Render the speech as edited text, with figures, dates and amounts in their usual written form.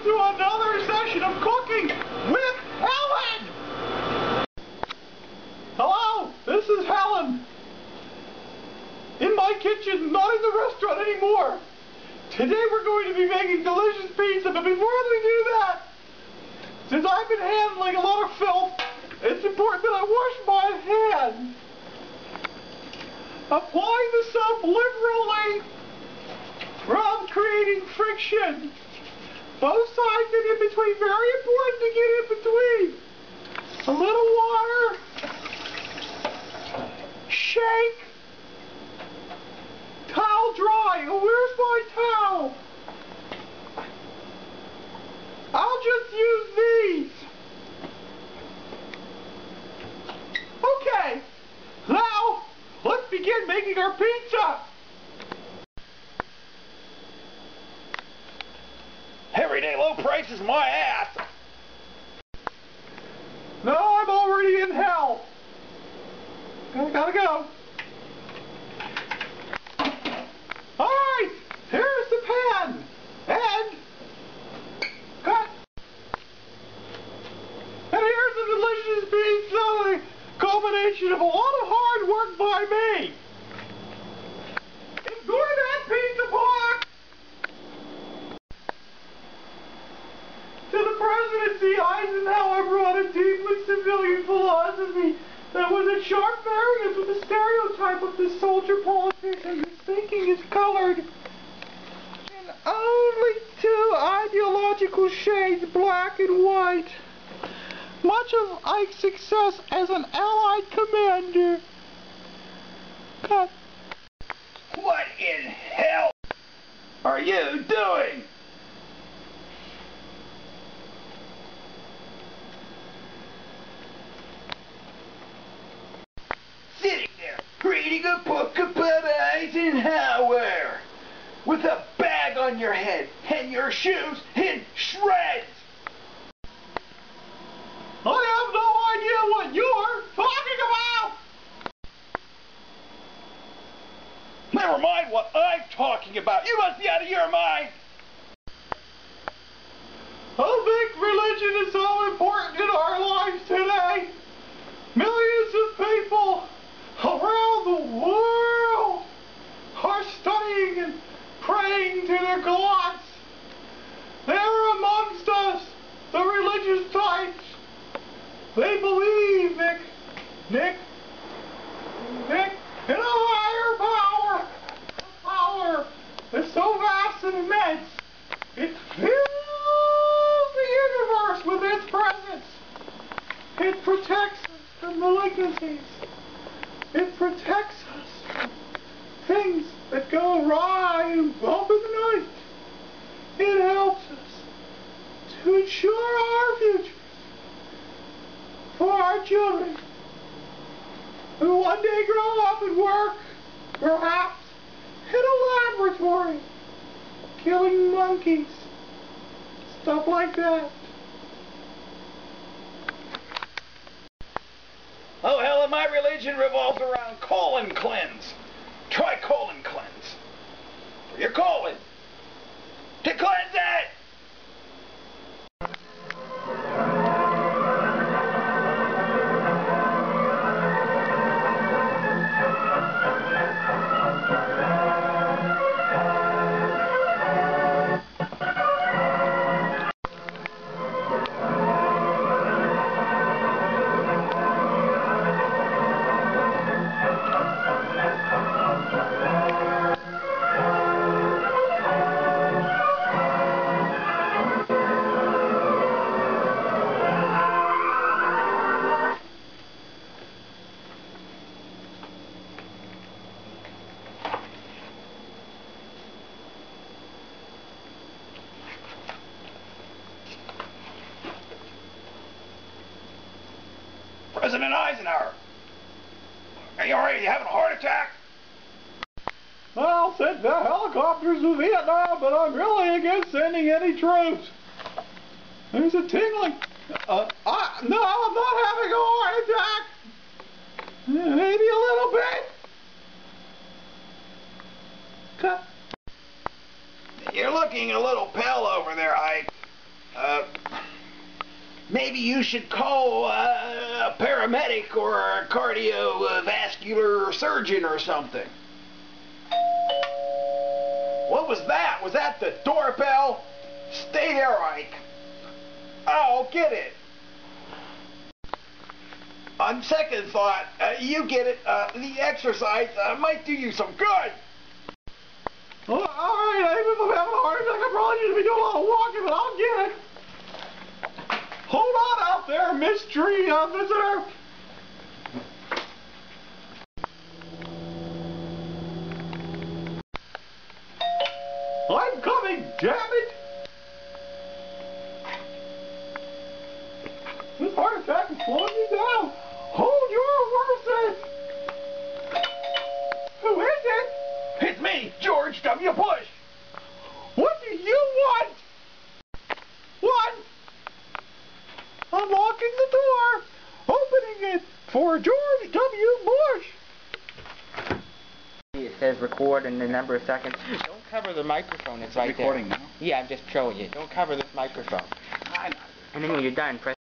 welcome to another session of Cooking with Helen! Hello, this is Helen. In my kitchen, not in the restaurant anymore. Today we're going to be making delicious pizza, but before we do that, since I've been handling a lot of filth, it's important that I wash my hands. Applying the soap liberally, rub creating friction. Both sides and in between, very important to get in between. A little water, shake, towel dry. Oh, where's my towel? I'll just use these. Okay, now let's begin making our pizza. Everyday low prices my ass. No, I'm already in hell. Gotta go. Alright, here's the pan. And cut. And here's the delicious pizza, a combination of a lot of hard work by me. Enjoy that pizza box. To the presidency, Eisenhower brought a deeply civilian philosophy that was in sharp variance with the stereotype of the soldier politician whose thinking is colored in only two ideological shades, black and white. Much of Ike's success as an Allied commander. Cut. What in hell are you doing? Sitting there reading a book about Eisenhower with a bag on your head and your shoes in shreds. I have no idea what you're talking about! Never mind what I'm talking about. You must be out of your mind. I think religion is so important in our lives today. Millions of people around the world are studying and praying to their gods. They're amongst us, the religious types. They believe, Nick, in a higher power. A power that's so vast and immense, it fills the universe with its presence. It protects us from malignancies. It protects us from things that go awry and bump in the night. It helps us to ensure our future for our children who one day grow up and work, perhaps, in a laboratory, killing monkeys, stuff like that. Oh, hell, my religion revolves around colon cleanse. Try colon cleanse. For your colon. To cleanse it! President Eisenhower, are you alright? Are you having a heart attack? I'll send the helicopters to Vietnam, but I'm really against sending any troops. There's a tingling. No, I'm not having a heart attack. Maybe a little bit. Cut. You're looking a little pale over there, Ike. maybe you should call a paramedic or a cardiovascular surgeon or something. What was that? Was that the doorbell? Stay there, Ike. I'll get it. On second thought, you get it. The exercise might do you some good. Well, alright, even if I'm having a heart attack, I probably need to be doing a lot of walking, but I'll get it. Hold on out there, mystery visitor. I'm coming, damn it! This heart attack is slowing me down. Hold your horses! Who is it? It's me, George W. Bush. What do you want? What? Unlocking the door, opening it for George W. Bush. It says record in the number of seconds. Don't cover the microphone, it's right there. Recording now? Yeah, I'm just showing you. Don't cover this microphone. And then when you're done, press